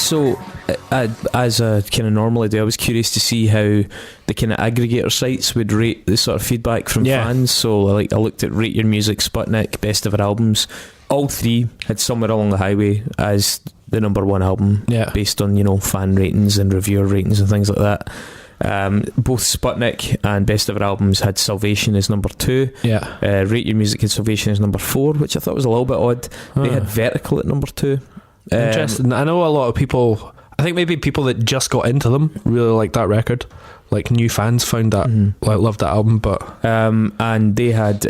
So, as I kind of normally do, I was curious to see how the kind of aggregator sites would rate the sort of feedback from fans. So, I looked at Rate Your Music, Sputnik, Best of Our Albums. All three had Somewhere Along the Highway as the number one album, based on fan ratings and reviewer ratings and things like that. Both Sputnik and Best of Our Albums had Salvation as number 2. Rate Your Music had Salvation as number 4, which I thought was a little bit odd. They had Vertical at number 2. Interesting. I know a lot of people, I think maybe people that just got into them really like that record, like new fans found that, loved that album. But and they had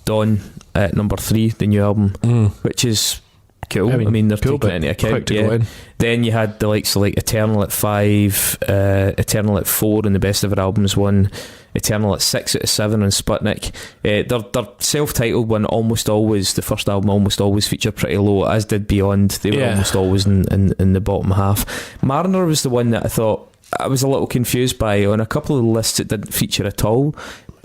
Dawn at number 3, the new album, which is cool. I mean they're cool, taking it into account. Then you had the likes of like Eternal at 5, Eternal at 4 in the Best of Our Albums one, Eternal at 6 out of 7 on Sputnik. Their self-titled one, Almost Always, the first album, Almost Always featured pretty low, as did Beyond. They were almost always in the bottom half. Mariner was the one that I thought I was a little confused by. On a couple of the lists it didn't feature at all,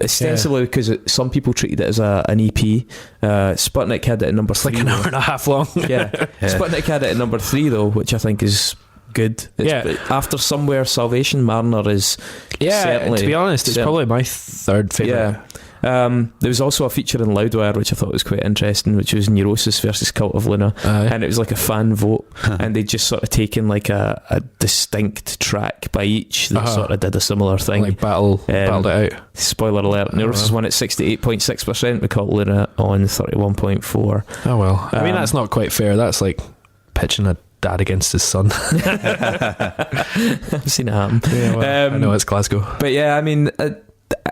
ostensibly because some people treated it as an EP. Sputnik had it at number 3. Like an hour and a half long. Sputnik had it at number 3 though, which I think is good. After Somewhere, Salvation, Mariner is certainly, to be honest, it's probably my third favourite. There was also a feature in Loudwire which I thought was quite interesting, which was Neurosis versus Cult of Luna, and it was like a fan vote, and they just sort of taken like a distinct track by each that sort of did a similar thing, like battled it out. Spoiler alert, Neurosis won at 68.6% with Cult of Luna on 31.4. Oh well, I mean that's not quite fair. That's like pitching a dad against his son. I've seen it happen. I know it's Glasgow, but I mean,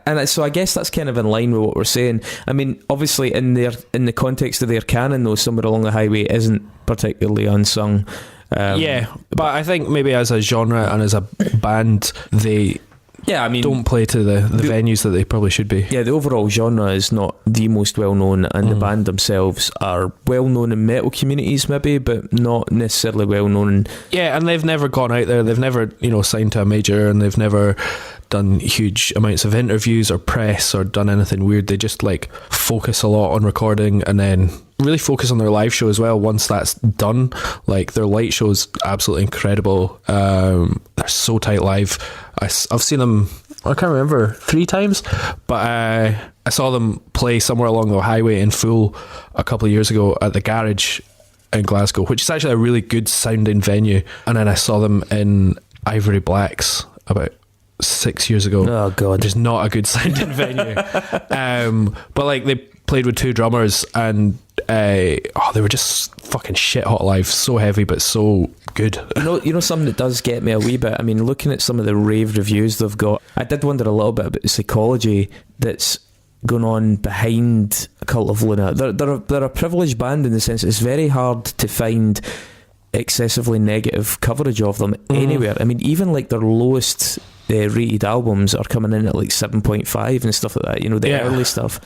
and so I guess that's kind of in line with what we're saying. I mean, obviously in the context of their canon though, Somewhere Along the Highway isn't particularly unsung. But I think maybe as a genre and as a band, they don't play to the venues that they probably should be. The overall genre is not the most well known, and the band themselves are well known in metal communities maybe, but not necessarily well known. And they've never gone out there, they've never signed to a major, and they've never done huge amounts of interviews or press or done anything weird. They just like focus a lot on recording and then really focus on their live show as well once that's done. Like their light show is absolutely incredible. They're so tight live. I've seen them, I can't remember, 3 times, but I saw them play Somewhere Along the Highway in full a couple of years ago at the Garage in Glasgow, which is actually a really good sounding venue. And then I saw them in Ivory Blacks about 6 years ago. Oh god, which is not a good sounding venue. But like they played with 2 drummers, and they were just fucking shit hot live, so heavy but so good. You know something that does get me a wee bit, I mean, looking at some of the rave reviews they've got, I did wonder a little bit about the psychology that's going on behind Cult of Luna. They're a privileged band in the sense it's very hard to find excessively negative coverage of them anywhere. I mean, even like their lowest rated albums are coming in at like 7.5 and stuff like that, the early stuff.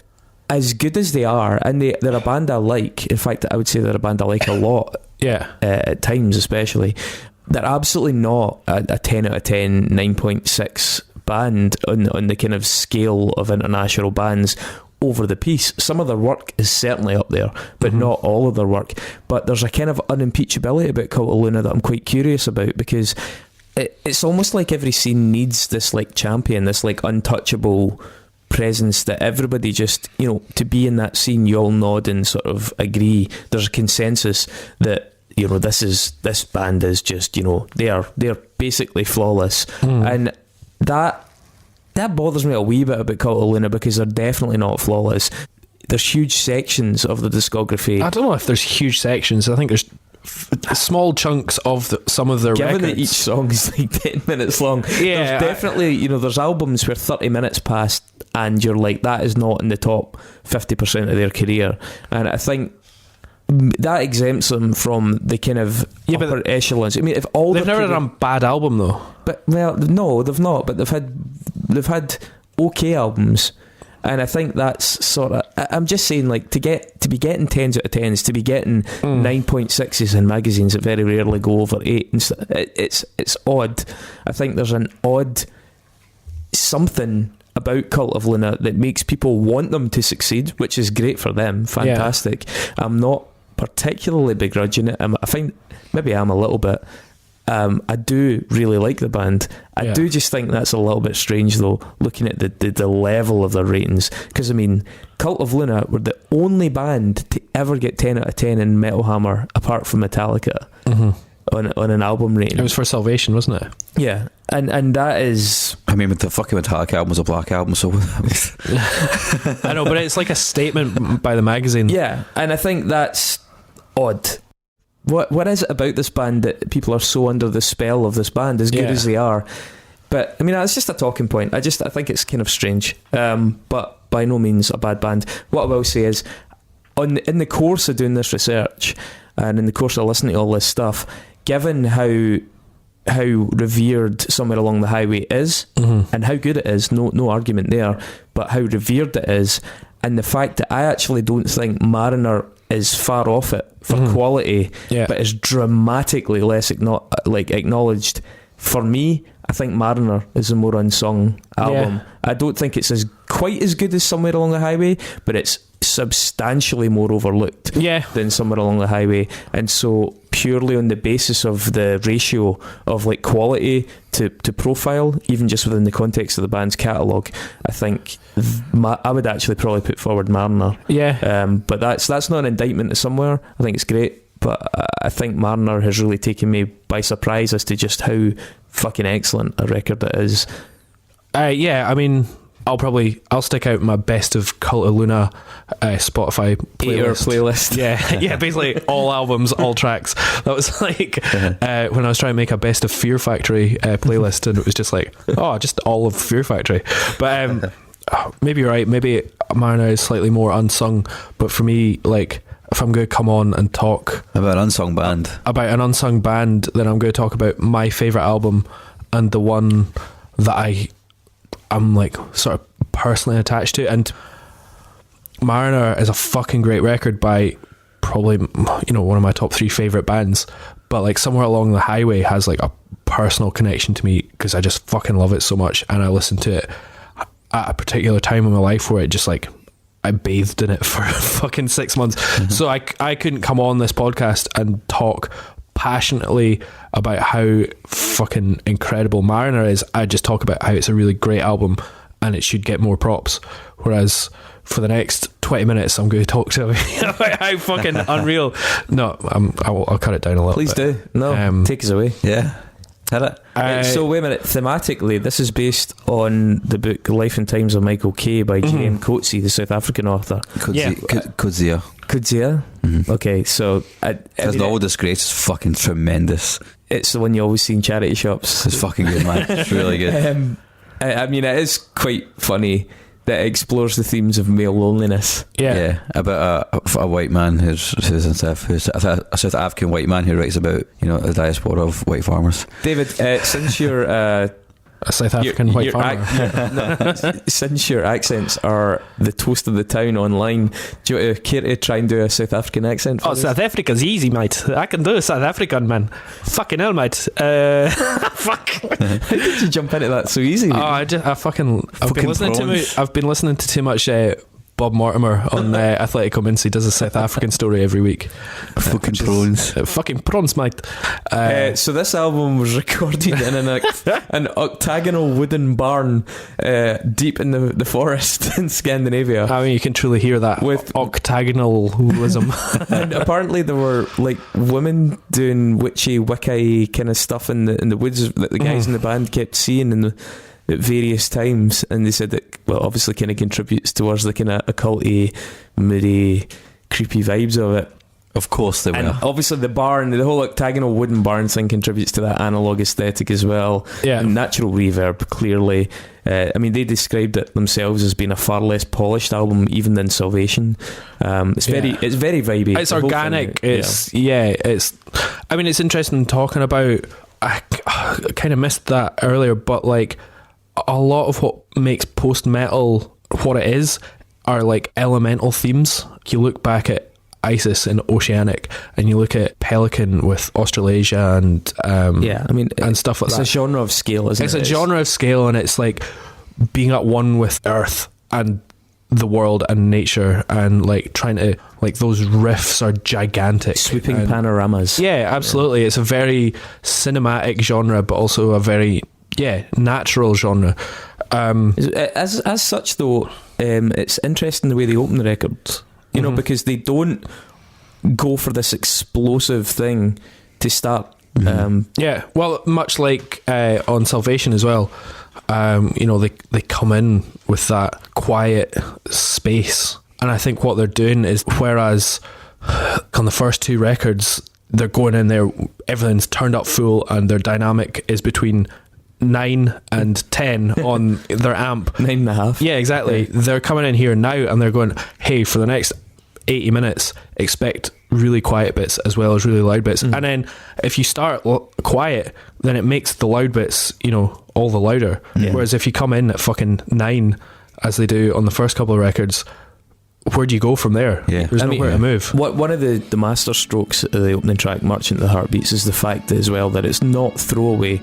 As good as they are, and they're a band I like, in fact I would say they're a band I like a lot, at times especially, they're absolutely not a 10 out of 10 9.6 band on the kind of scale of international bands over the piece. Some of their work is certainly up there, but not all of their work. But there's a kind of unimpeachability about Cult of Luna that I'm quite curious about, because it's almost like every scene needs this like champion, this like untouchable presence that everybody just, to be in that scene, you all nod and sort of agree. There's a consensus that this band is just, they're basically flawless. And that bothers me a wee bit about Cult of Luna, because they're definitely not flawless. There's huge sections of the discography. I don't know if there's huge sections. I think there's small chunks of some of their given records. That each song is like 10 minutes long, there's definitely there's albums where 30 minutes passed and you're like, that is not in the top 50% of their career, and I think that exempts them from the kind of upper echelons. I mean, if all they've never done a bad album though, but no, they've not, but they've had okay albums. And I think that's sort of, I'm just saying, like, to be getting 10s out of 10s, to be getting 9.6s in magazines that very rarely go over 8, and it's odd. I think there's an odd something about Cult of Luna that makes people want them to succeed, which is great for them, fantastic. I'm not particularly begrudging it. I find maybe I'm a little bit. I do really like the band. I do just think that's a little bit strange, though, looking at the level of their ratings. Because, I mean, Cult of Luna were the only band to ever get 10 out of 10 in Metal Hammer, apart from Metallica, on an album rating. It was for Salvation, wasn't it? Yeah. And that is... I mean, the fucking Metallica album was a black album, so... I know, but it's like a statement by the magazine. Yeah, and I think that's odd. What is it about this band that people are so under the spell of this band, as good as they are? But, I mean, it's just a talking point. I think it's kind of strange. But by no means a bad band. What I will say is, in the course of doing this research, and in the course of listening to all this stuff, given how revered Somewhere Along the Highway is, and how good it is, no argument there, but how revered it is, and the fact that I actually don't think Mariner is far off it for quality, but is dramatically less acknowledged. For me, I think Mariner is a more unsung album. I don't think it's quite as good as Somewhere Along the Highway, but it's substantially more overlooked than Somewhere Along the Highway. And so purely on the basis of the ratio of like quality to profile, even just within the context of the band's catalogue, I think I would actually probably put forward Mariner. But that's not an indictment of Somewhere. I think it's great, but I think Mariner has really taken me by surprise as to just how fucking excellent a record it is. I mean, I'll stick out my best of Cult of Luna Spotify playlist. Yeah, basically all albums, all tracks. That was like when I was trying to make a best of Fear Factory playlist, and it was just like, just all of Fear Factory. But maybe you're right. Maybe Mariner is slightly more unsung. But for me, like, if I'm going to come on and talk about an unsung band, then I'm going to talk about my favourite album and the one that I'm like sort of personally attached to. And Mariner is a fucking great record by probably, one of my top 3 favourite bands. But like Somewhere Along the Highway has like a personal connection to me because I just fucking love it so much, and I listened to it at a particular time in my life where it just like I bathed in it for fucking 6 months. So I couldn't come on this podcast and talk passionately about how fucking incredible Mariner is. I just talk about how it's a really great album and it should get more props. Whereas for the next 20 minutes, I'm going to talk to about how fucking unreal. No, I'll cut it down a little Please bit. do. No, take us away. Yeah. Hit it. So wait a minute, thematically this is based on the book Life and Times of Michael Kay by J.M. Coetzee, the South African author. Coetzee. Okay, so There's the All Disgrace is fucking tremendous. It's the one you always see in charity shops. It's fucking good, man. It's really good. I mean, it is quite funny that it explores the themes of male loneliness. Yeah, about a white man who's a South African white man who writes about the diaspora of white farmers. David, since you're a South African white farmer, since your accents are the toast of the town online, do you care to try and do a South African accent for us? South Africa's easy, mate. I can do a South African, man. Fucking hell, mate. Fuck. How did you jump into that so easy? I've been listening to too much Bob Mortimer on Atletico Mince. He does a South African story every week. Fucking prawns. Fucking prawns, mate. So this album was recorded in an octagonal wooden barn deep in the forest in Scandinavia. I mean, you can truly hear that with octagonalism. And apparently there were like women doing witchy wicca kind of stuff in the woods that the guys in the band kept seeing at various times, and they said that, well, obviously kind of contributes towards the kind of occulty, moody, creepy vibes of it. Of course they will. And obviously the barn, the whole octagonal wooden barn thing contributes to that analog aesthetic as well. Yeah. And natural reverb, clearly. I mean, they described it themselves as being a far less polished album even than Salvation. It's very vibey. It's organic. I mean, it's interesting talking about, I kind of missed that earlier, but like, a lot of what makes post-metal what it is are like elemental themes. You look back at Isis and Oceanic, and you look at Pelican with Australasia and and stuff like that. It's a genre of scale, isn't it? It's a genre of scale, and it's like being at one with Earth, and the world and nature, and like trying to, like, those riffs are gigantic, sweeping panoramas. Yeah, absolutely. It's a very cinematic genre, but also a very natural genre. As such, though, it's interesting the way they open the record, you know, because they don't go for this explosive thing to start. Well, much like on Salvation as well, you know, they come in with that quiet space, and I think what they're doing is, whereas on the first two records they're going in there, everything's turned up full, and their dynamic is between 9 and 10 on their amp. 9.5. Yeah, exactly. They're coming in here now and they're going, hey, for the next 80 minutes, expect really quiet bits as well as really loud bits. And then if you start quiet, then it makes the loud bits, you know, all the louder. Whereas if you come in at fucking 9, as they do on the first couple of records, where do you go from there? There's nowhere to move. One of the master strokes of the opening track, Merchant of the Heartbeats, is the fact as well that it's not throwaway.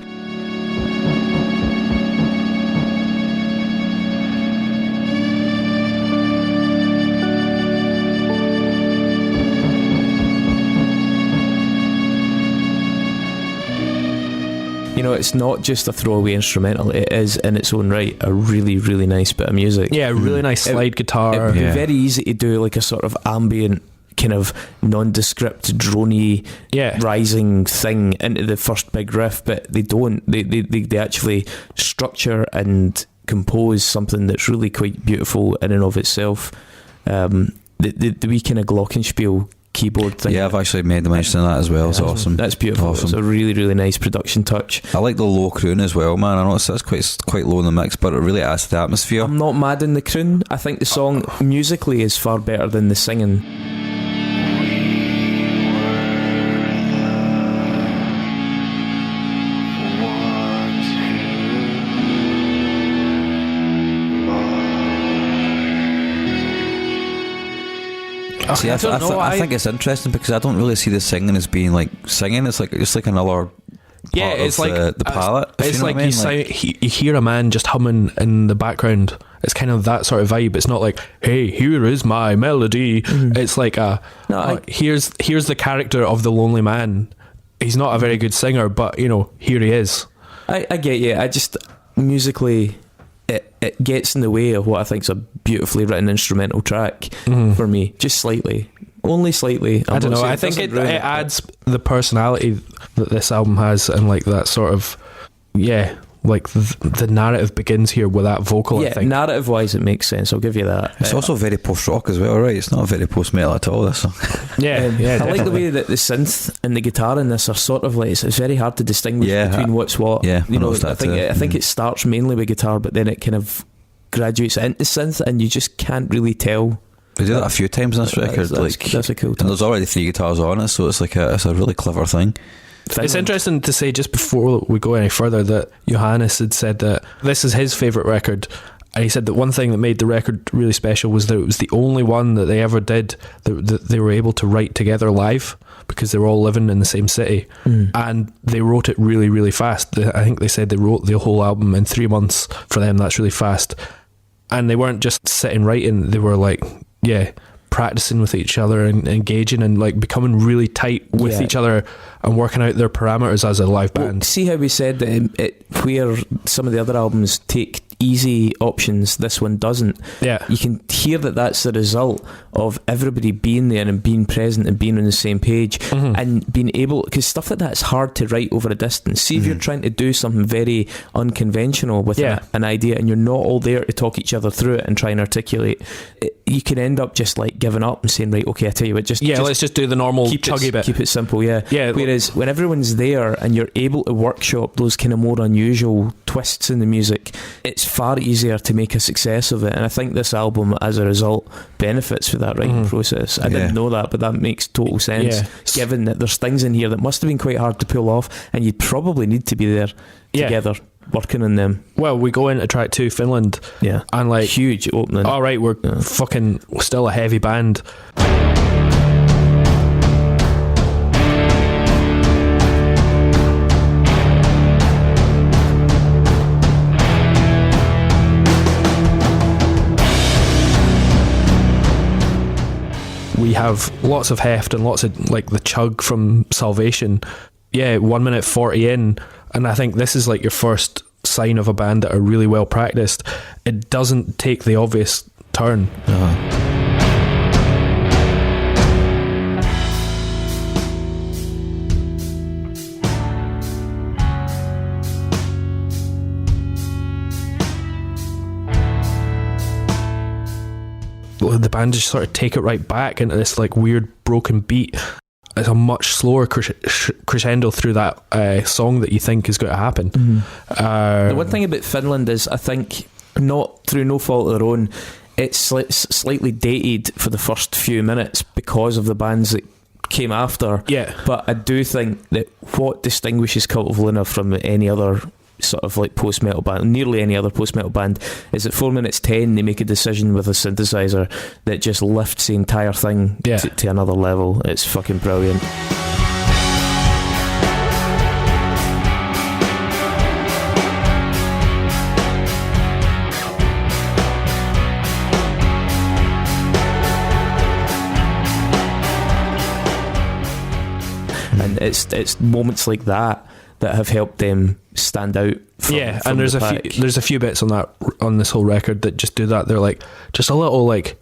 You know, it's not just a throwaway instrumental. It is, in its own right, a really, really nice bit of music. Yeah, really nice slide guitar. It'd be very easy to do like a sort of ambient, kind of nondescript, droney, rising thing into the first big riff, but they don't. They actually structure and compose something that's really quite beautiful in and of itself. The wee kind of glockenspiel keyboard thing. Yeah, I've actually made the mention of that as well. It's awesome. That's beautiful. Awesome. It's a really, really nice production touch. I like the low croon as well, man. I know that's quite low in the mix, but it really adds to the atmosphere. I'm not mad in the croon. I think the song musically is far better than the singing. See, I think it's interesting because I don't really see the singing as being like singing. It's like another part it's of like the palette. It's like, I mean? you hear a man just humming in the background. It's kind of that sort of vibe. It's not like, hey, here is my melody. It's like here's the character of the lonely man. He's not a very good singer, but you know, here he is. I get you. I just musically, it gets in the way of what I think is a beautifully written instrumental track for me, just slightly, only slightly. I don't know. I think it adds the personality that this album has, and like that sort of like the narrative begins here with that vocal. I think narrative wise it makes sense. I'll give you that. It's also very post rock as well, right? It's not very post metal at all, this song. I like the way that the synth and the guitar in this are sort of like, it's very hard to distinguish between what's what. You know, I think it starts mainly with guitar, but then it kind of graduates into synth, and you just can't really tell. They do that a few times in this record. That's a cool touch. And there's already 3 guitars on it, so it's like it's a really clever thing. It's interesting to say, just before we go any further, that Johannes had said that this is his favourite record, and he said that one thing that made the record really special was that it was the only one that they ever did that they were able to write together live, because they were all living in the same city, and they wrote it really, really fast. I think they said they wrote the whole album in 3 months. For them, that's really fast. And they weren't just sitting writing, they were like practicing with each other and engaging and like becoming really tight with each other and working out their parameters as a live band. See how we said that where some of the other albums take easy options, this one doesn't. You can hear that that's the result of everybody being there and being present and being on the same page, and being able, because stuff like that's hard to write over a distance. See if you're trying to do something very unconventional with an idea, and you're not all there to talk each other through it and try and articulate it, you can end up just like giving up and saying, right, okay, I tell you what, let's just do the normal chuggy bit, keep it simple. Whereas when everyone's there and you're able to workshop those kind of more unusual twists in the music, it's far easier to make a success of it. And I think this album, as a result, benefits for that writing process. I didn't know that, but that makes total sense, given that there's things in here that must have been quite hard to pull off, and you'd probably need to be there together working on them. Well, we go into track 2, Finland, and like huge opening. All right, we're fucking still a heavy band. have lots of heft and lots of like the chug from Salvation. 1 minute 40 in, and I think this is like your first sign of a band that are really well practiced. It doesn't take the obvious turn. The band just sort of take it right back into this like weird broken beat. It's a much slower crescendo through that song that you think is going to happen. The one thing about Finland is, I think, not through no fault of their own, it's slightly dated for the first few minutes because of the bands that came after. But I do think that what distinguishes Cult of Luna from any other sort of like post-metal band, nearly any other post-metal band, is at 4 minutes 10 they make a decision with a synthesizer that just lifts the entire thing to another level. It's fucking brilliant. And it's moments like that have helped them stand out from and there's the a few bits on this whole record that just do that. They're like just a little like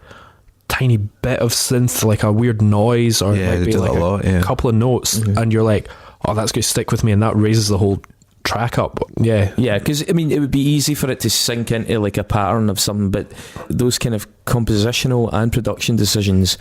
tiny bit of synth, like a weird noise, or maybe like a couple of notes, and you're like, oh, that's going to stick with me, and that raises the whole track up. Because I mean, it would be easy for it to sink into like a pattern of something, but those kind of compositional and production decisions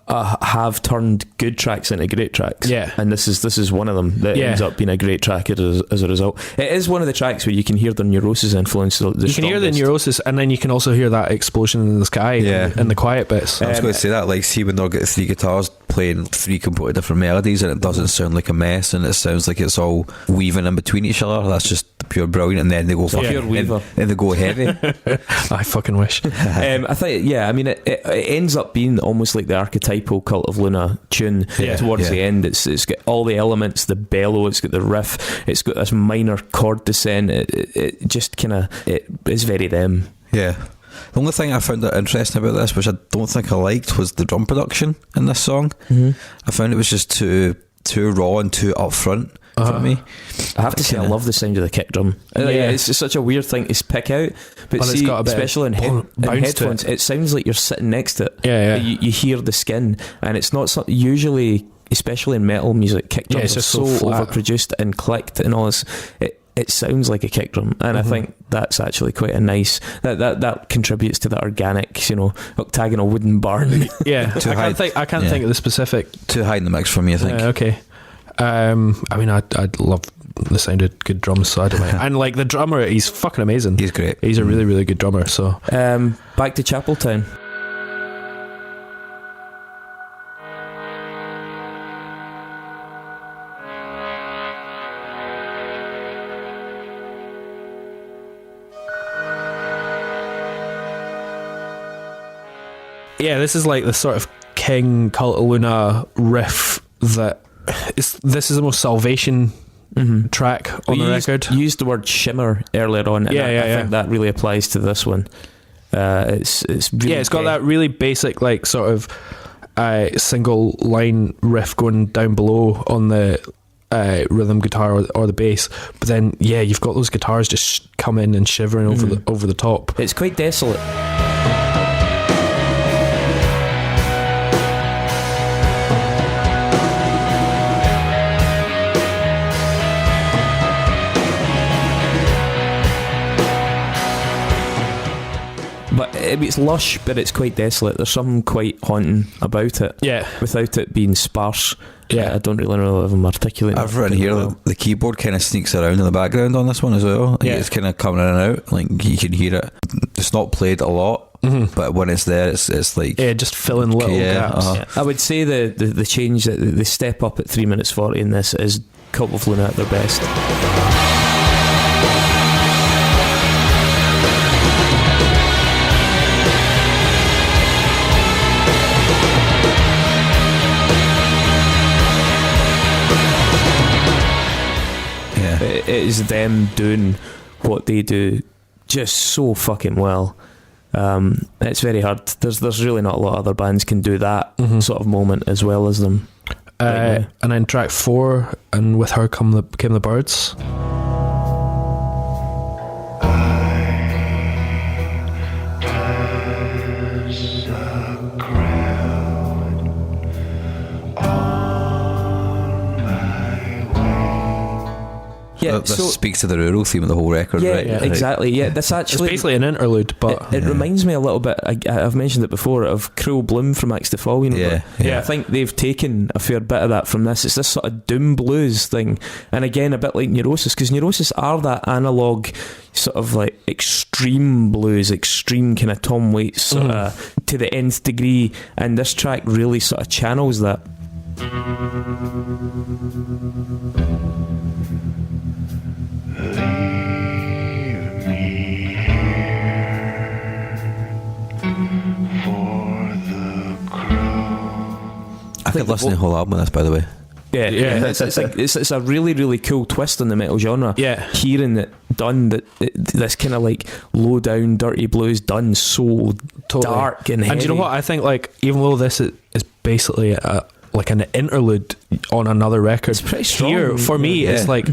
have turned good tracks into great tracks, and this is one of them that ends up being a great track as a result. It is one of the tracks where you can hear the Neurosis influence. You can hear the Neurosis, and then you can also hear that explosion in the sky and the quiet bits. I was going to say that, like, see when they'll get three guitars playing three completely different melodies, and it doesn't sound like a mess, and it sounds like it's all weaving in between each other. That's just pure brilliant. And then they go and they go heavy. I fucking wish. I think I mean it ends up being almost like the archetypal Cult of Luna tune towards the end. It's got all the elements, the bellow, it's got the riff, it's got this minor chord descent. It just kind of, it is very them. The only thing I found interesting about this, which I don't think I liked, was the drum production in this song. I found it was just too raw and too upfront for me. I have to say, I love the sound of the kick drum. It's just such a weird thing to pick out, but see, it's got a bit especially in headphones, it sounds like you're sitting next to it. You hear the skin, and it's not something usually, especially in metal music, kick drums are so overproduced and clicked and all this. It sounds like a kick drum, and I think that's actually quite a nice that contributes to the organic, octagonal wooden barn. I can't think of the specific. Too high in the mix for me, I think. Okay. I mean, I'd love the sound of good drums, so I don't mind. And like the drummer, he's fucking amazing. He's great. He's a really, really good drummer. So back to Chapeltown. This is like the sort of King Cult of Luna riff that this is the most Salvation track on the record. You used the word shimmer earlier on, and I think that really applies to this one. It's really it's got that really basic, like, sort of single line riff going down below on the rhythm guitar or the bass, but then you've got those guitars just come in and shivering over the top. It's quite desolate. But it's lush, but it's quite desolate. There's something quite haunting about it. Without it being sparse. I don't really know if I'm articulating. I've written here the keyboard kind of sneaks around in the background on this one as well. It's kind of coming in and out. Like, you can hear it. It's not played a lot, but when it's there, it's like just filling little gaps. I would say the change, the step up at 3 minutes 40 in this is Cult of Luna at their best. It is them doing what they do just so fucking well. It's very hard. There's really not a lot of other bands can do that sort of moment as well as them. And then track 4, and with her came the birds. Yeah, this speaks to the rural theme of the whole record, right? Yeah, exactly. Yeah, this actually... It's basically an interlude, but... It reminds me a little bit, I've mentioned it before, of Cruel Bloom from Axe to Fall. Yeah. I think they've taken a fair bit of that from this. It's this sort of doom blues thing. And again, a bit like Neurosis, because Neurosis are that analogue sort of like extreme blues, extreme kind of Tom Waits sort of to the nth degree. And this track really sort of channels that. Leave me here for the crow. I think listening to the whole album of this, by the way. Yeah. It's a really, really cool twist in the metal genre. Yeah, hearing it done, this kind of like low down, dirty blues done so dark and heavy. And you know what? I think like even though this is basically like an interlude on another record, it's pretty strong. Here, for me, it's like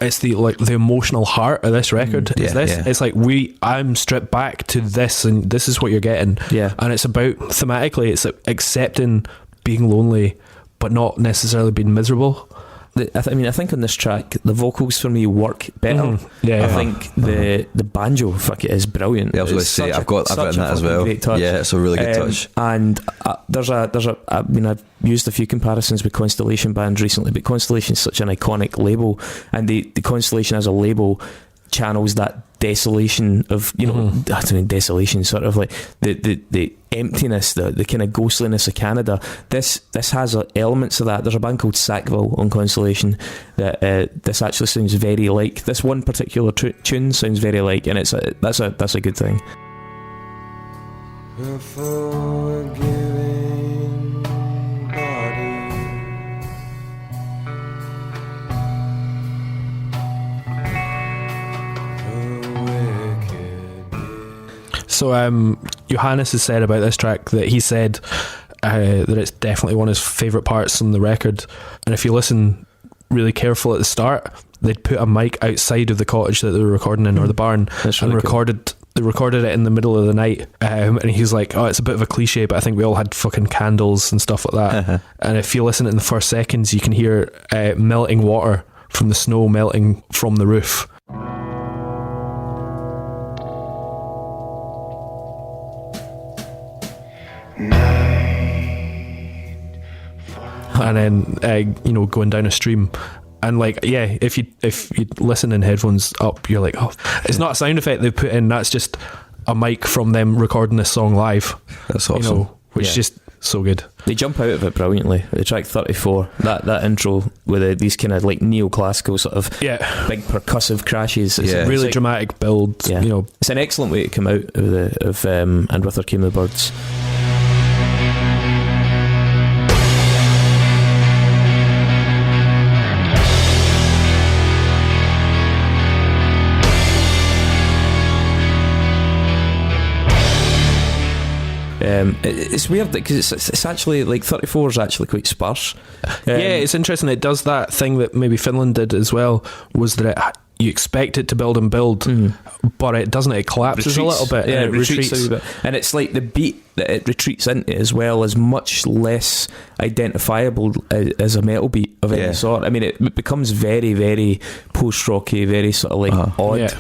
it's the emotional heart of this record. It's like I'm stripped back to this, and this is what you're getting. Yeah, and it's about thematically, it's accepting being lonely, but not necessarily being miserable. I think on this track the vocals for me work better. I think the banjo is brilliant. Yeah, I was going to say I've written that as well. Yeah, it's a really good touch. And I've used a few comparisons with Constellation bands recently, but Constellation is such an iconic label, and the Constellation as a label channels that desolation of desolation, sort of like the emptiness, the kind of ghostliness of Canada. This has elements of that. There's a band called Sackville on Constellation that this actually sounds very like. This one particular tune sounds very like, and that's a good thing. So Johannes has said about this track that he said that it's definitely one of his favourite parts on the record, and if you listen really careful at the start, they'd put a mic outside of the cottage that they were recording in, or the barn, and recorded it in the middle of the night, and he's like, oh, it's a bit of a cliche, but I think we all had fucking candles and stuff like that. And if you listen in the first seconds, you can hear melting water from the snow melting from the roof. And then going down a stream, and like if you listen in headphones up, you're like, oh, it's not a sound effect they've put in, that's just a mic from them recording this song live. That's awesome. Which is just so good. They jump out of it brilliantly. The track 34, that intro with these kind of like neoclassical sort of big percussive crashes. It's a really dramatic build. Yeah. It's an excellent way to come out of And With Her Came the Birds. It's weird because it's actually like 34 is actually quite sparse. It's interesting. It does that thing that maybe Finland did as well, was that you expect it to build and build, but it doesn't. It collapses a little bit. Yeah, it retreats a wee bit. And it's like the beat that it retreats into as well is much less identifiable as a metal beat of any sort. I mean, it becomes very, very post-rocky, very sort of like odd. Yeah.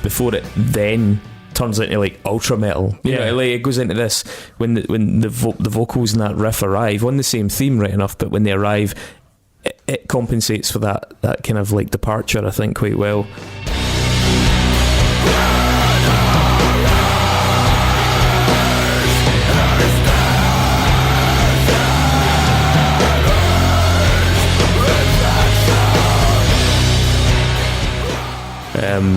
Before it then turns into like ultra metal, like it goes into this when the vocals and that riff arrive on the same theme, right enough, but when they arrive, it compensates for that kind of like departure, I think, quite well.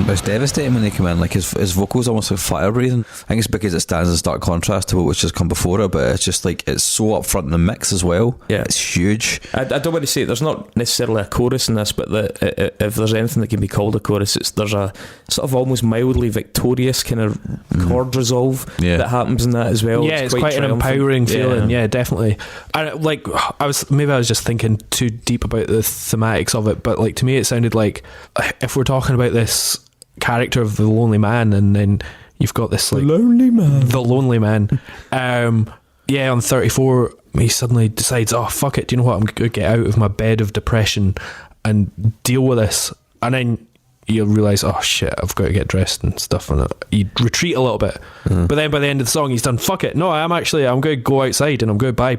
It's devastating when they come in. Like his vocals almost like fire breathing. I think it's because it stands in stark contrast to what was just come before it, but it's just like it's so up front in the mix as well. Yeah, it's huge. I don't want to say there's not necessarily a chorus in this, but if there's anything that can be called a chorus, there's a sort of almost mildly victorious kind of chord resolve that happens in that as well. Yeah, it's quite an empowering feeling. Yeah, definitely. I was just thinking too deep about the thematics of it, but like to me it sounded like if we're talking about this character of the lonely man, and then you've got this like the lonely man. On 34 he suddenly decides, oh fuck it, do you know what, I'm gonna get out of my bed of depression and deal with this, and then you realise, oh shit, I've got to get dressed and stuff, and you retreat a little bit. But then by the end of the song he's done, fuck it, no, I'm going to go outside and I'm going to buy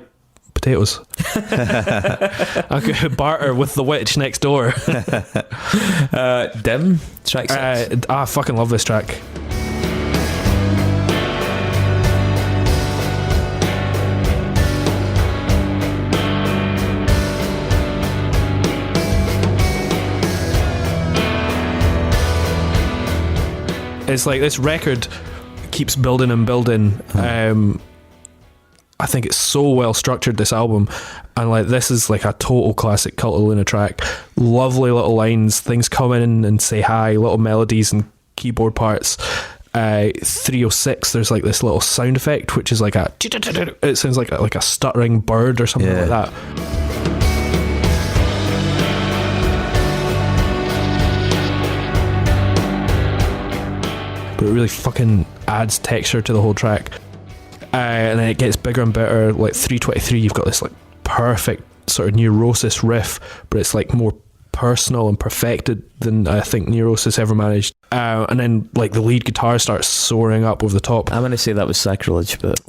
potatoes. I'm going to barter with the witch next door. Dim, track 6. I fucking love this track. It's like this record keeps building and building. I think it's so well structured, this album, and like this is like a total classic Cult of Luna track. Lovely little lines, things come in and say hi, little melodies and keyboard parts. 306, there's like this little sound effect which is like it sounds like a stuttering bird or something like that. But it really fucking adds texture to the whole track. And then it gets bigger and better. Like 323, you've got this like perfect sort of Neurosis riff, but it's like more personal and perfected than I think Neurosis ever managed. And then like the lead guitar starts soaring up over the top. I'm going to say that was sacrilege, but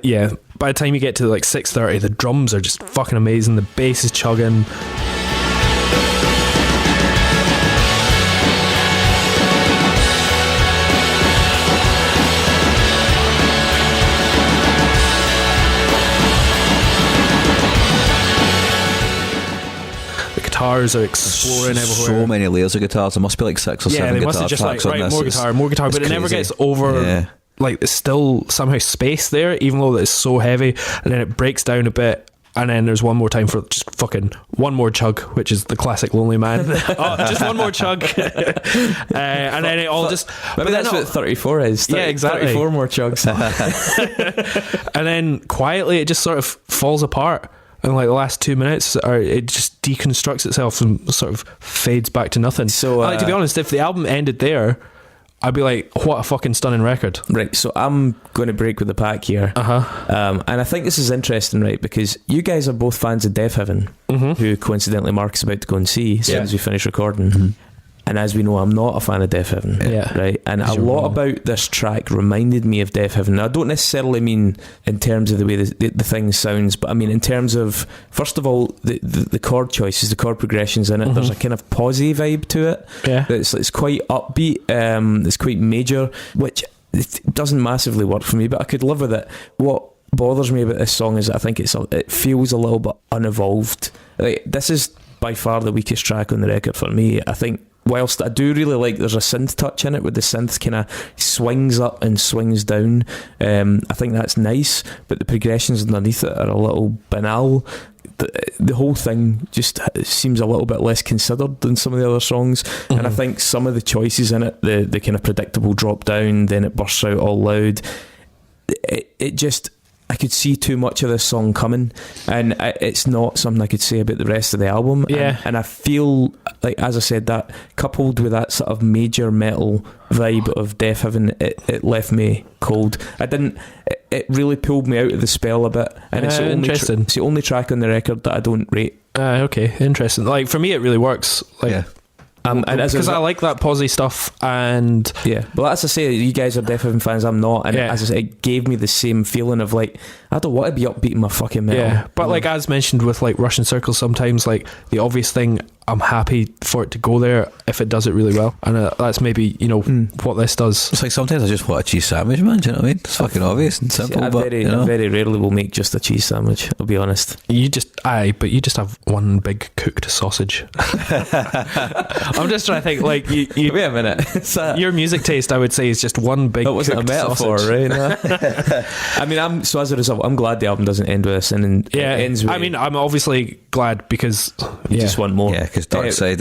yeah. By the time you get to like 630, the drums are just fucking amazing. The bass is chugging. Guitars are exploring everywhere. So many layers of guitars. There must be like 6 or 7 they guitar must have just tracks like, on right, this. more guitar, but it never gets over. Yeah. Like there's still somehow space there, even though it's so heavy, and then it breaks down a bit, and then there's one more time for just fucking one more chug, which is the classic Lonely Man. Just one more chug, and then it all just. But that's what 34 is. Yeah, exactly. 34 more chugs, and then quietly it just sort of falls apart. And like the last 2 minutes, it just deconstructs itself and sort of fades back to nothing. So, to be honest, if the album ended there, I'd be like, what a fucking stunning record. Right, so I'm going to break with the pack here. And I think this is interesting, right, because you guys are both fans of Death Heaven, who coincidentally Mark is about to go and see as soon as we finish recording. And as we know, I'm not a fan of Death Heaven, right? And a lot about this track reminded me of Death Heaven. Now, I don't necessarily mean in terms of the way the thing sounds, but I mean in terms of, first of all, the chord choices, the chord progressions in it. There's a kind of posy vibe to it. Yeah, it's quite upbeat. It's quite major, which it doesn't massively work for me, but I could live with it. What bothers me about this song is that I think it feels a little bit unevolved. Like, this is by far the weakest track on the record for me. I think, whilst I do really like, there's a synth touch in it where the synth kind of swings up and swings down. I think that's nice, but the progressions underneath it are a little banal. The whole thing just seems a little bit less considered than some of the other songs, and I think some of the choices in it, the kind of predictable drop down, then it bursts out all loud, it just, I could see too much of this song coming, and it's not something I could say about the rest of the album. And I feel like, as I said, that coupled with that sort of major metal vibe of Death Heaven, it left me cold. It really pulled me out of the spell a bit, and it's the only track on the record that I don't rate. Okay, interesting. Like for me, it really works. Like, because I like that posy stuff, and well, as I say, you guys are Death Heaven fans, I'm not, and as I say, it gave me the same feeling of like, I don't want to be upbeating my fucking metal. But like as mentioned with like Russian Circles, sometimes like the obvious thing I'm happy for it to go there if it does it really well, and that's maybe what this does. It's like sometimes I just want a cheese sandwich, man. Do you know what I mean? It's fucking obvious and simple. I very rarely will make just a cheese sandwich, I'll be honest. You just have one big cooked sausage. I'm just trying to think, like, you wait a minute. Your music taste, I would say, is just one big that wasn't cooked a metaphor, sausage. Right? I mean, as a result, I'm glad the album doesn't end with this, and it ends with, I mean, I'm obviously glad because you just want more. Yeah, because Dark City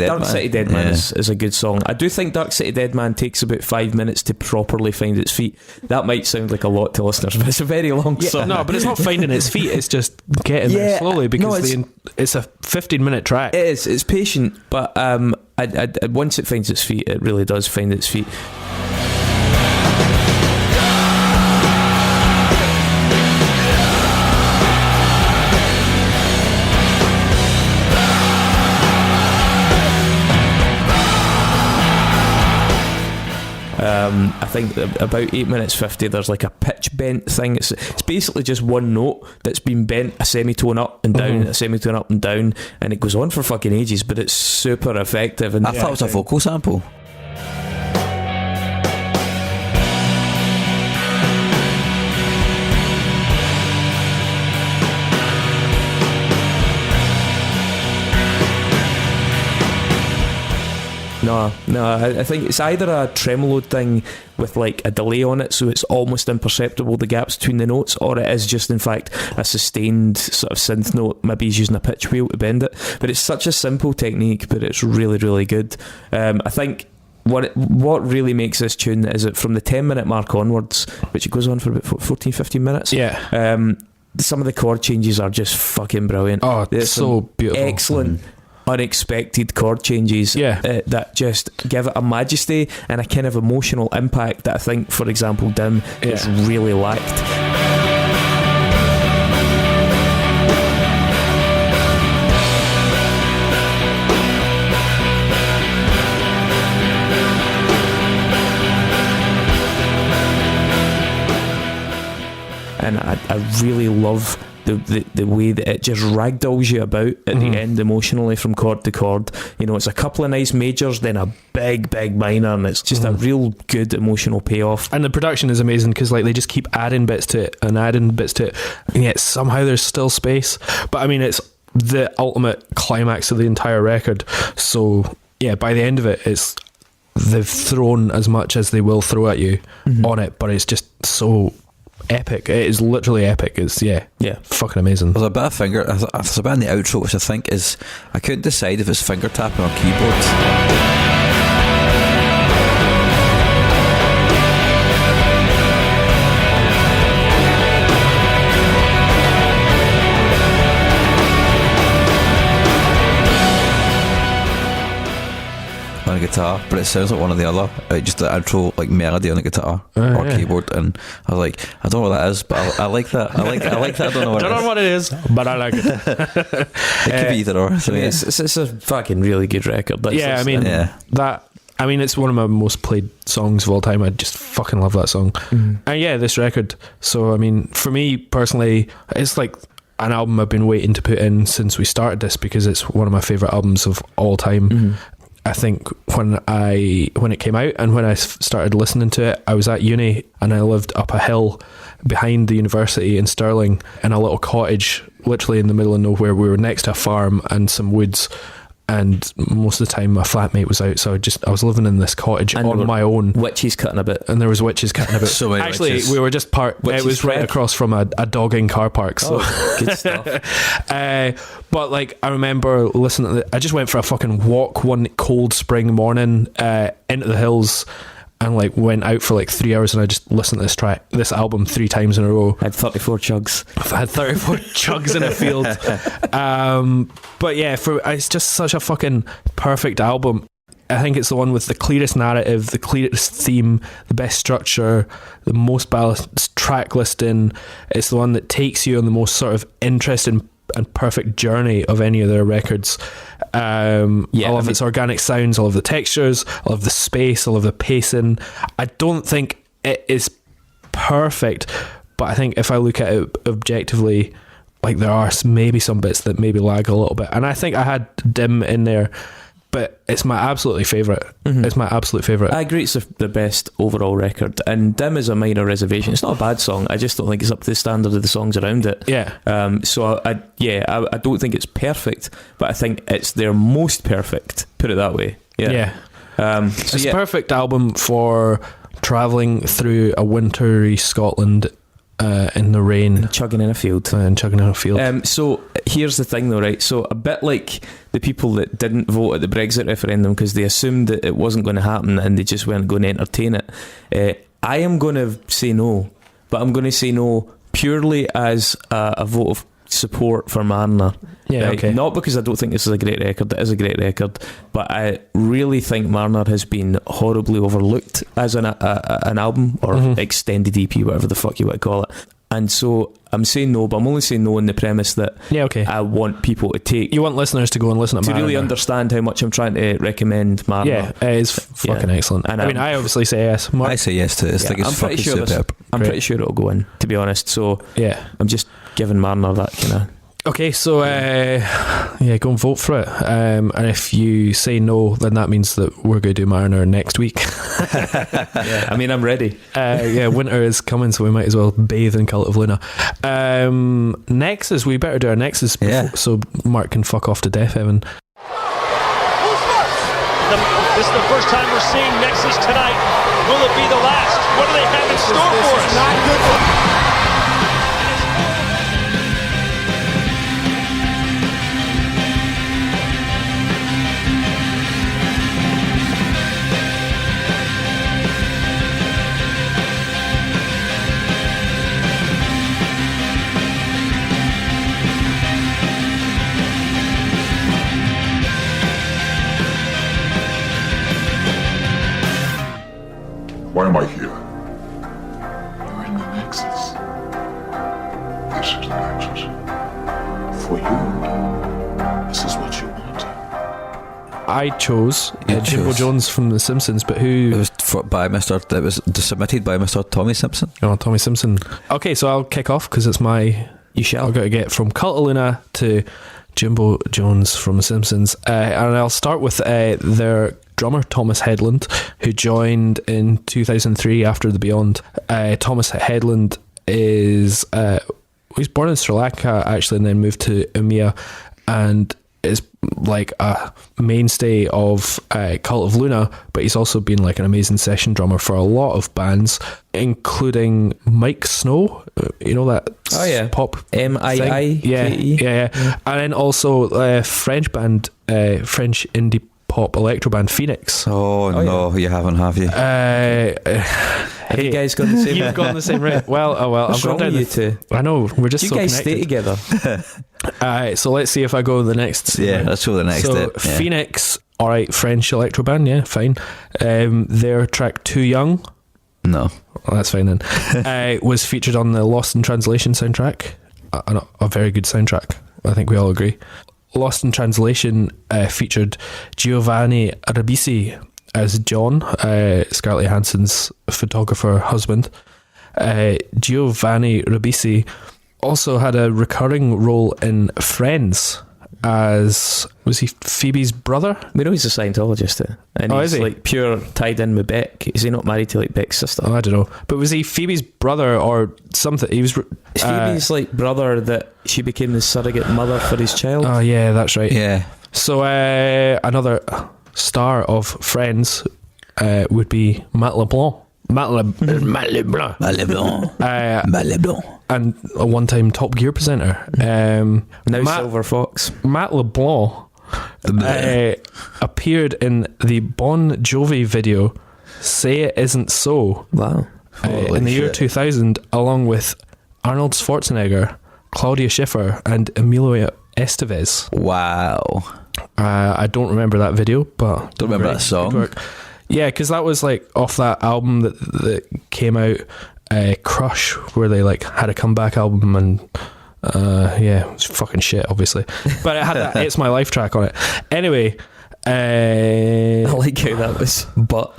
Dead Man is a good song. I do think Dark City Dead Man takes about 5 minutes to properly find its feet. That might sound like a lot to listeners, but it's a very long song. No, but it's not finding its feet, it's just getting there slowly, because it's a 15-minute track. It is. It's patient, but once it finds its feet, it really does find its feet. I think about 8 minutes 50 there's like a pitch bent thing. It's basically just one note that's been bent a semitone up and down, a semitone up and down, and it goes on for fucking ages, but it's super effective. And I thought it was a vocal sample. No, I think it's either a tremolo thing with like a delay on it, so it's almost imperceptible, the gaps between the notes, or it is just in fact a sustained sort of synth note. Maybe he's using a pitch wheel to bend it, but it's such a simple technique, but it's really, really good. I think what really makes this tune is that from the 10-minute mark onwards, which it goes on for about 14-15 minutes, some of the chord changes are just fucking brilliant. Oh, it's so beautiful. Excellent. Unexpected chord changes that just give it a majesty and a kind of emotional impact that I think, for example, Dim has really lacked. And I really love the way that it just ragdolls you about at the end emotionally from chord to chord. It's a couple of nice majors, then a big minor, and it's just a real good emotional payoff. And the production is amazing, because like they just keep adding bits to it, and yet somehow there's still space. But I mean, it's the ultimate climax of the entire record. So yeah, by the end of it, they've thrown as much as they will throw at you on it, but it's just so epic. It is literally epic. It's fucking amazing. There's a bit of there's a bit in the outro which I think is, I couldn't decide if it's finger tapping or keyboards. On a guitar, but it sounds like one or the other, just the outro like melody on a guitar or keyboard, and I was like, I don't know what that is, but I like that. I like that. I don't know what it is, but I like it. It could be either or. So it's a fucking really good record. I mean, it's one of my most played songs of all time. I just fucking love that song. And this record. So I mean, for me personally, it's like an album I've been waiting to put in since we started this, because it's one of my favourite albums of all time. I think when it came out and when I started listening to it, I was at uni and I lived up a hill behind the university in Stirling in a little cottage, literally in the middle of nowhere. We were next to a farm and some woods, and most of the time my flatmate was out, so I was living in this cottage on my own. Witches cutting a bit, and there was witches cutting a bit. So many actually witches. We were just it was right across from a dogging car park, so good stuff. But like, I remember listening to I just went for a fucking walk one cold spring morning into the hills, and like went out for like 3 hours, and I just listened to this album 3 times in a row. I had 34 chugs. I had 34 chugs in a field. But yeah, it's just such a fucking perfect album. I think it's the one with the clearest narrative, the clearest theme, the best structure, the most balanced track listing. It's the one that takes you on the most sort of interesting and perfect journey of any of their records. I love its organic sounds, I love the textures, I love the space, I love the pacing. I don't think it is perfect, but I think if I look at it objectively, like there are maybe some bits that maybe lag a little bit, and I think I had Dim in there, but it's my absolutely favourite. It's my absolute favourite. I agree, it's the best overall record, and Dim is a minor reservation. It's not a bad song, I just don't think it's up to the standard of the songs around it. So I don't think it's perfect, but I think it's their most perfect, put it that way. It's a perfect album for travelling through a wintry Scotland in the rain, chugging in a field. So here's the thing though, right? So a bit like the people that didn't vote at the Brexit referendum because they assumed that it wasn't going to happen and they just weren't going to entertain it, I am going to say no, but I'm going to say no purely as a vote of support for Mariner. Not because I don't think this is a great record. It is a great record, but I really think Mariner has been horribly overlooked as an album or extended EP, whatever the fuck you want to call it. And so I'm saying no, but I'm only saying no in the premise that I want people to take... You want listeners to go and listen to Mariner. To really understand how much I'm trying to recommend Mariner. Yeah, it is fucking excellent. And I obviously say yes. I say yes to it. I'm fucking superb. I'm pretty sure it'll go in, to be honest. So I'm just giving Mariner that kind of... Okay, so go and vote for it. And if you say no, then that means that we're going to do Mariner next week. I mean, I'm ready. Winter is coming, so we might as well bathe in Cult of Luna. Nexus, we better do our Nexus so Mark can fuck off to death, Evan. This is the first time we're seeing Nexus tonight. Will it be the last? What do they have in store for us? Not good. Why am I here? You're in the Nexus. This is the Nexus. For you, this is what you want. I chose Jimbo Jones from The Simpsons, but who... It was submitted by Mr. Tommy Simpson. Oh, Tommy Simpson. Okay, so I'll kick off because it's my... I've got to get from Cult of Luna to Jimbo Jones from The Simpsons. And I'll start with their drummer, Thomas Headland, who joined in 2003 after the Beyond. Thomas Headland is... he's born in Sri Lanka, actually, and then moved to Umia, and is like a mainstay of Cult of Luna, but he's also been like an amazing session drummer for a lot of bands, including Mike Snow, you know that pop MII yeah. And then also French band, French indie pop electro band Phoenix. No, you haven't, have you? Have you guys gone the same? You've gone the same route. Well, I'm going down you two. I know, we're just you so guys connected. Stay together. So let's see if I go the next. Yeah, let's go the next. So Phoenix, all right, French electro band, yeah, fine. Their track "Too Young," no, that's fine then. Was featured on the Lost in Translation soundtrack. A very good soundtrack, I think we all agree. Lost in Translation featured Giovanni Ribisi as John, Scarlett Johansson's photographer husband. Giovanni Ribisi also had a recurring role in Friends as, was he Phoebe's brother? We know he's a Scientologist, and he's like pure tied in with Beck. Is he not married to like Beck's sister? Oh, I don't know, but was he Phoebe's brother or something? He was Phoebe's like brother that she became the surrogate mother for his child. Oh yeah, that's right. Yeah. So another star of Friends would be Matt LeBlanc. Matt LeBlanc. And a one-time Top Gear presenter. Now Silver Fox. Matt LeBlanc appeared in the Bon Jovi video "Say It Isn't So." Wow. In the year 2000, along with Arnold Schwarzenegger, Claudia Schiffer, and Emilio Estevez. Wow. I don't remember that video, but don't remember that song. Yeah, because that was like off that album that came out, Crush, where they like had a comeback album, and it was fucking shit, obviously. But it had that "It's My Life" track on it. Anyway, I like how that was, but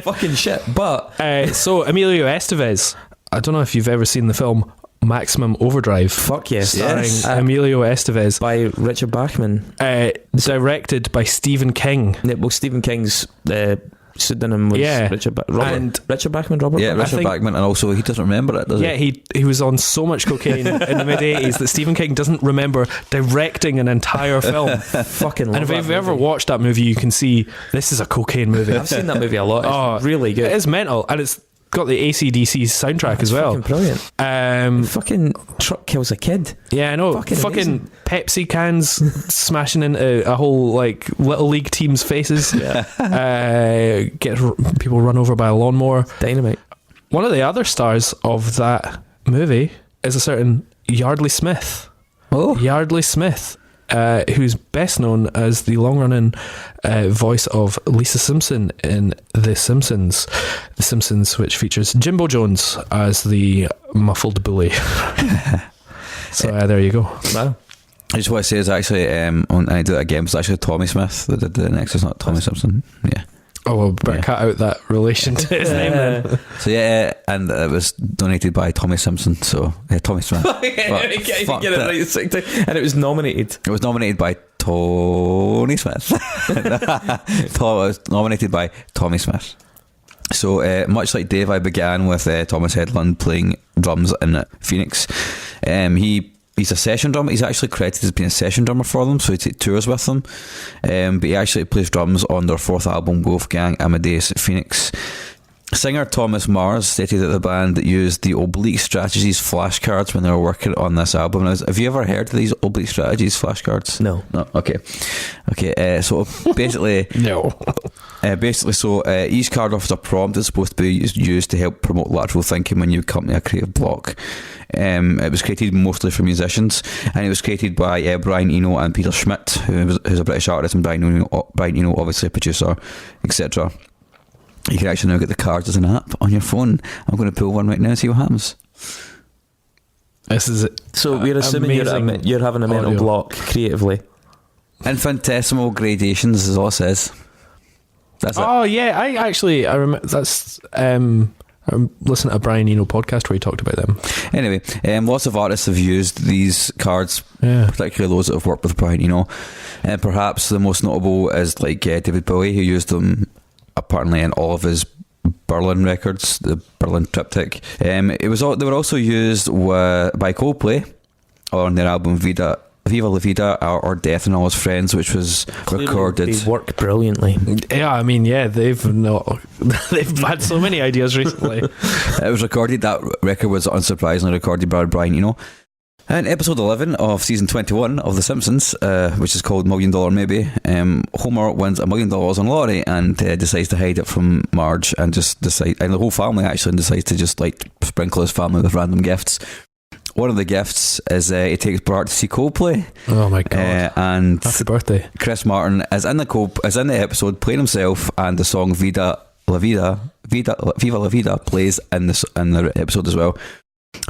fucking shit. But so Emilio Estevez, I don't know if you've ever seen the film Maximum Overdrive. Fuck yes. Starring Emilio Estevez. By Richard Bachman. Directed by Stephen King. Yeah, well, Stephen King's pseudonym was Richard Bachman. Richard Bachman, Robert? Yeah, Richard Bachman, and also he doesn't remember it, does he? Yeah, he was on so much cocaine in the mid-80s that Stephen King doesn't remember directing an entire film. Fucking love And if that you've movie. ever watched that movie, you can see this is a cocaine movie. I've seen that movie a lot. It's really good. It is mental, and it's got the AC/DC soundtrack as well. Fucking brilliant. Fucking truck kills a kid. Yeah, I know. Fucking Pepsi cans smashing into a whole like little league team's faces. Get people run over by a lawnmower. Dynamite. One of the other stars of that movie is a certain Yardley Smith. Oh, Yardley Smith. Who's best known as the long-running voice of Lisa Simpson in The Simpsons. The Simpsons, which features Jimbo Jones as the muffled bully. So there you go. Wow. I just want to say is actually, and I do it again, it's actually Tommy Smith that did the next, it's not Tommy Simpson. Yeah. Oh, well, better cut out that relation to his name then. So and it was donated by Tommy Simpson, so Tommy Smith. Get it right, and it was nominated. It was nominated by Tony Smith. It was nominated by Tommy Smith. So much like Dave, I began with Thomas Hedlund playing drums in Phoenix. He's a session drummer. He's actually credited as being a session drummer for them, so he tours with them. But he actually plays drums on their fourth album, Wolfgang Amadeus Phoenix. Singer Thomas Mars stated that the band used the Oblique Strategies flashcards when they were working on this album. Now, have you ever heard of these Oblique Strategies flashcards? No. Okay. So basically, each card offers a prompt that's supposed to be used to help promote lateral thinking when you come to a creative block. It was created mostly for musicians, and it was created by Brian Eno and Peter Schmidt, who's a British artist, and Brian Eno obviously a producer, etc. You can actually now get the cards as an app on your phone. I'm going to pull one right now and see what happens. This is it. So we're assuming you're having a mental block creatively. Infinitesimal gradations is all it says. That's it. Oh yeah, I remember that's. I'm listening to a Brian Eno podcast where he talked about them. Anyway, lots of artists have used these cards, particularly those that have worked with Brian Eno. And perhaps the most notable is like David Bowie, who used them apparently in all of his Berlin records, the Berlin Triptych. They were also used by Coldplay on their album Viva La Vida or Death and All His Friends, which was recorded. They work brilliantly. Yeah, I mean, they've had so many ideas recently. It was recorded. That record was unsurprisingly recorded by Brian Eno. In episode 11 of season 21 of The Simpsons, which is called $1 Million Maybe, Homer wins $1 million on lottery and decides to hide it from Marge and the whole family actually decides to just like sprinkle his family with random gifts. One of the gifts is he takes Bart to see Coldplay. Oh my god! And happy birthday! Chris Martin is in the episode playing himself, and the song Viva La Vida plays in the episode as well.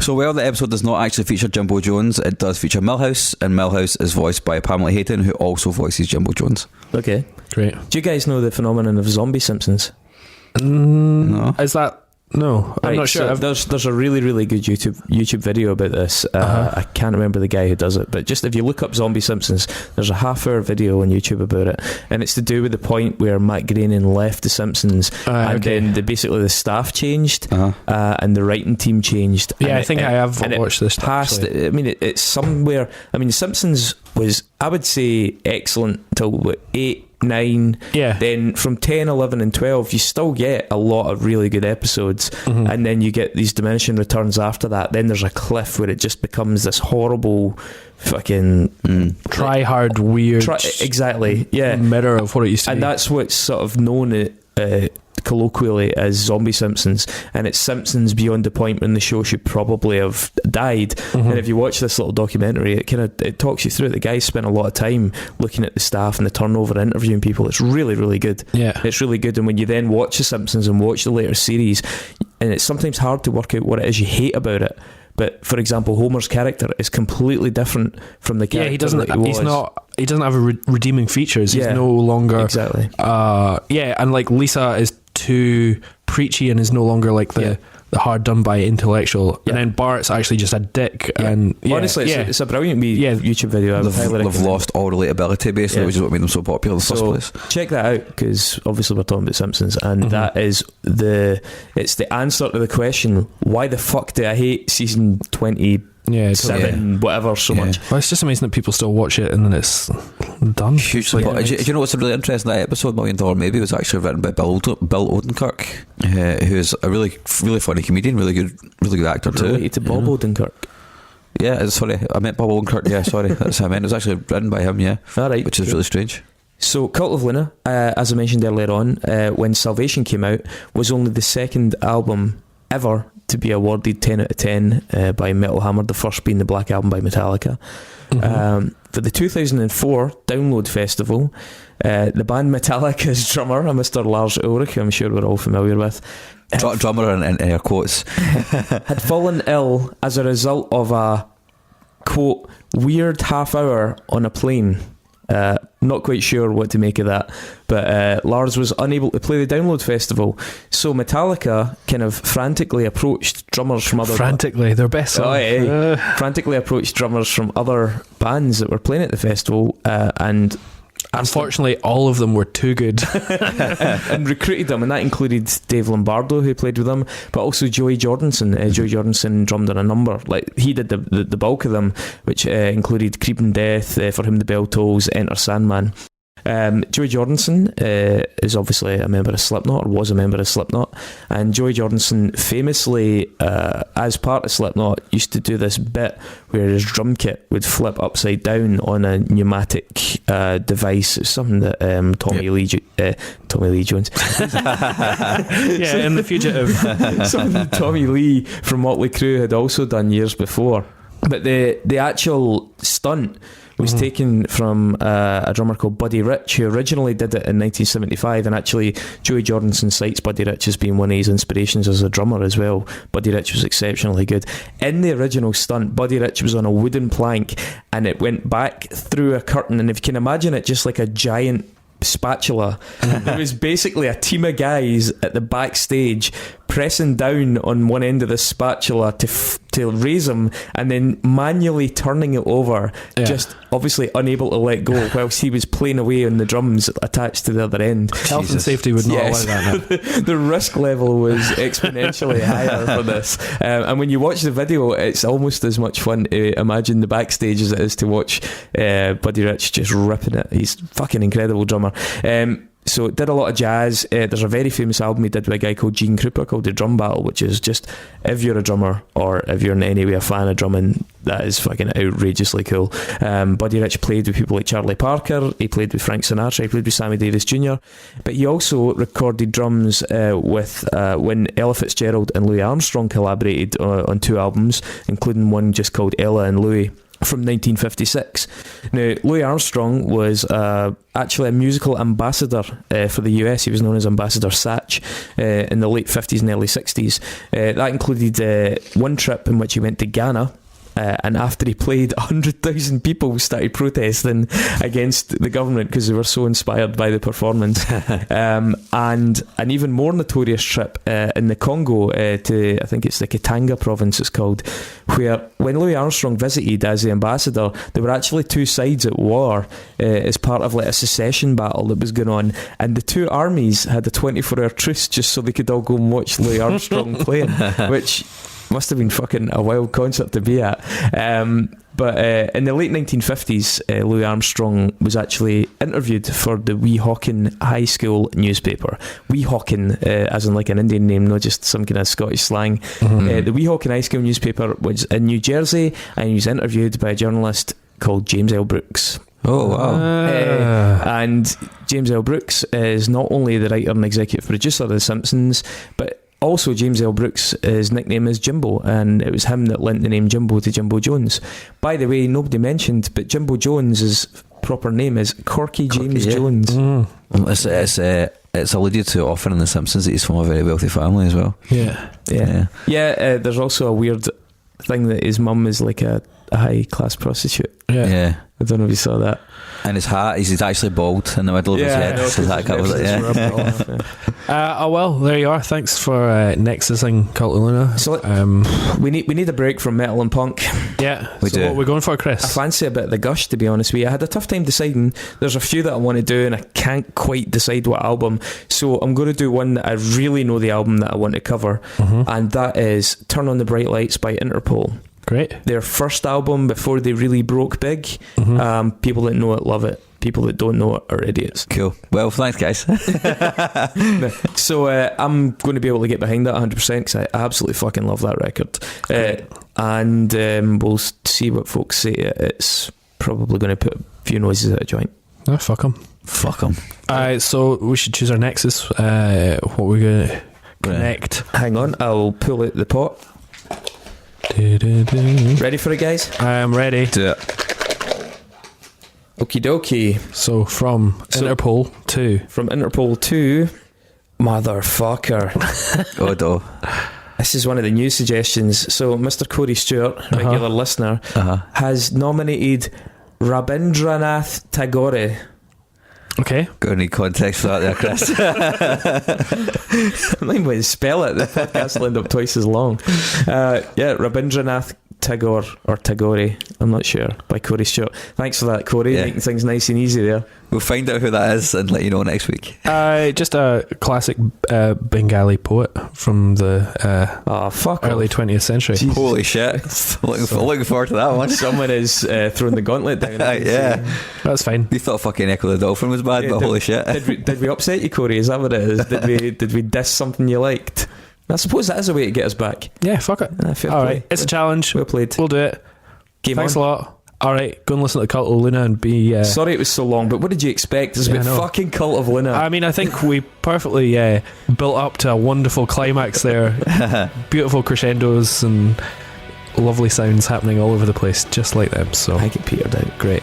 So while the episode does not actually feature Jimbo Jones, it does feature Milhouse, and Milhouse is voiced by Pamela Hayden, who also voices Jimbo Jones. Okay, great. Do you guys know the phenomenon of zombie Simpsons? No. Is that... No, I'm not sure. So there's a really, really good YouTube video about this. I can't remember the guy who does it, but just if you look up Zombie Simpsons, there's a half-hour video on YouTube about it, and it's to do with the point where Matt Groening left The Simpsons, and then basically the staff changed, and the writing team changed. Yeah, I think I have watched this. I mean, it's somewhere. I mean, The Simpsons was, I would say, excellent till 8, 9. Yeah. Then from 10, 11 and 12 you still get a lot of really good episodes, and then you get these diminishing returns after that. Then there's a cliff where it just becomes this horrible fucking try hard weird exactly mirror of what it used to be. And that's what's sort of known colloquially as Zombie Simpsons, and it's Simpsons beyond the point when the show should probably have died. And if you watch this little documentary, it talks you through it. The guys spent a lot of time looking at the staff and the turnover, interviewing people. It's really, really good. It's really good. And when you then watch the Simpsons and watch the later series, and it's sometimes hard to work out what it is you hate about it. But for example, Homer's character is completely different from the character. He doesn't have redeeming features. He's no longer exactly. And like Lisa is too preachy and is no longer like the hard done by intellectual, and then Bart's actually just a dick. And honestly, it's a brilliant YouTube video. They've lost all relatability basically, which is what made them so popular in the first place. Check that out, because obviously we're talking about Simpsons, and that is the answer to the question, why the fuck do I hate season 27 whatever so much. Well, it's just amazing that people still watch it and then it's done hugely. Do you know what's really interesting? That episode $1 Million Maybe was actually written by Bill Odenkirk, who's a really funny comedian, really good actor too. Related to Bob Odenkirk. Yeah, sorry, I meant Bob Odenkirk. Yeah, sorry, that's what I meant. It was actually written by him. Yeah, all right, which is really strange. So Cult of Luna, as I mentioned earlier on, when Salvation came out, was only the second album ever to be awarded 10 out of 10 by Metal Hammer, the first being the Black Album by Metallica. For the 2004 Download Festival, the band Metallica's drummer, Mr. Lars Ulrich, who I'm sure we're all familiar with, drummer in air quotes, had fallen ill as a result of a, quote, weird half hour on a plane. Not quite sure what to make of that, but Lars was unable to play the Download Festival, so Metallica kind of frantically approached drummers from other their best song. Frantically approached drummers from other bands that were playing at the festival, and unfortunately all of them were too good and recruited them, and that included Dave Lombardo, who played with them, but also Joey Jordison. Joey Jordison drummed on a number, like he did the bulk of them, which included Creeping Death, For Whom the Bell Tolls, Enter Sandman. Joey Jordison is obviously a member of Slipknot, or was a member of Slipknot, and Joey Jordison famously, as part of Slipknot, used to do this bit where his drum kit would flip upside down on a pneumatic device. It's something that Tommy Lee Jones in The Fugitive, something Tommy Lee from Motley Crue had also done years before. But the actual stunt was taken from a drummer called Buddy Rich, who originally did it in 1975, and actually Joey Jordison cites Buddy Rich as being one of his inspirations as a drummer as well. Buddy Rich was exceptionally good. In the original stunt, Buddy Rich was on a wooden plank, and it went back through a curtain, and if you can imagine it just like a giant spatula, there was basically a team of guys at the backstage pressing down on one end of the spatula to raise him, and then manually turning it over, just obviously unable to let go whilst he was playing away on the drums attached to the other end. Health and safety would not allow that. The risk level was exponentially higher for this, and when you watch the video, it's almost as much fun to imagine the backstage as it is to watch Buddy Rich just ripping it. He's a fucking incredible drummer. So it did a lot of jazz. There's a very famous album he did with a guy called Gene Krupa called The Drum Battle, which is just, if you're a drummer or if you're in any way a fan of drumming, that is fucking outrageously cool. Buddy Rich played with people like Charlie Parker, he played with Frank Sinatra, he played with Sammy Davis Jr., but he also recorded drums with when Ella Fitzgerald and Louis Armstrong collaborated on 2 albums, including one just called Ella and Louis from 1956. Now, Louis Armstrong was actually a musical ambassador for the US. He was known as Ambassador Satch in the late 50s and early 60s. That included one trip in which he went to Ghana, and after he played, 100,000 people started protesting against the government because they were so inspired by the performance. And an even more notorious trip in the Congo to, I think it's the Katanga province it's called, where when Louis Armstrong visited as the ambassador, there were actually 2 sides at war as part of like a secession battle that was going on, and the 2 armies had a 24-hour truce just so they could all go and watch Louis Armstrong playing, which must have been fucking a wild concert to be at. But in the late 1950s, Louis Armstrong was actually interviewed for the Weehawken High School newspaper. Weehawken, as in like an Indian name, not just some kind of Scottish slang. The Weehawken High School newspaper was in New Jersey, and he was interviewed by a journalist called James L. Brooks. Oh, wow. And James L. Brooks is not only the writer and executive producer of The Simpsons, but also James L. Brooks, his nickname is Jimbo, and it was him that lent the name Jimbo to Jimbo Jones. By the way, nobody mentioned, but Jimbo Jones' proper name is Corky James Jones. It's alluded to often in The Simpsons that he's from a very wealthy family as well. Yeah. There's also a weird thing that his mum is like a a high-class prostitute. Yeah. I don't know if you saw that. And his hat, he's actually bald in the middle of his head. So that covers it, well, there you are. Thanks for Nexusing Cult of Luna. So we need a break from metal and punk. Yeah, we do. What are we going for, Chris? I fancy a bit of the gush, to be honest with you. I had a tough time deciding. There's a few that I want to do, and I can't quite decide what album. So I'm going to do one that I really know the album that I want to cover, and that is Turn on the Bright Lights by Interpol. Great. Their first album before they really broke big. People that know it love it. People that don't know it are idiots. Cool. Well, thanks, guys. So I'm going to be able to get behind that 100% because I absolutely fucking love that record. And we'll see what folks say. It's probably going to put a few noises at a joint. Oh, fuck them. Fuck them. So we should choose our Nexus. What we're going to connect. Hang on, I'll pull out the pot. Ready for it, guys? I am ready. Do it. Okie dokie. So from Interpol to motherfucker. Odo. This is one of the new suggestions. So Mr. Cody Stewart, regular listener, has nominated Rabindranath Tagore. Okay. Got any context for that there, Chris? I'm not even going to spell it. The podcast will end up twice as long. Rabindranath Tagore or Tagore, I'm not sure, by Cody Stewart. Thanks for that, Cody, making things nice and easy there. We'll find out who that is and let you know next week. Just a classic Bengali poet from the early 20th century. Jesus. Holy shit. Looking forward to that one. Someone is throwing the gauntlet down. Yeah. That's fine. You thought fucking Echo the Dolphin was bad, but holy shit. Did we upset you, Corey? Is that what it is? Did we diss something you liked? I suppose that is a way to get us back. Yeah, fuck it. Alright, it's a challenge. Well played. We'll do it. Thanks a lot. Alright, go and listen to Cult of Luna and be... Sorry it was so long, but what did you expect? It's about fucking Cult of Luna. I mean, I think we perfectly built up to a wonderful climax there. Beautiful crescendos and lovely sounds happening all over the place, just like them. So I get petered out. Great.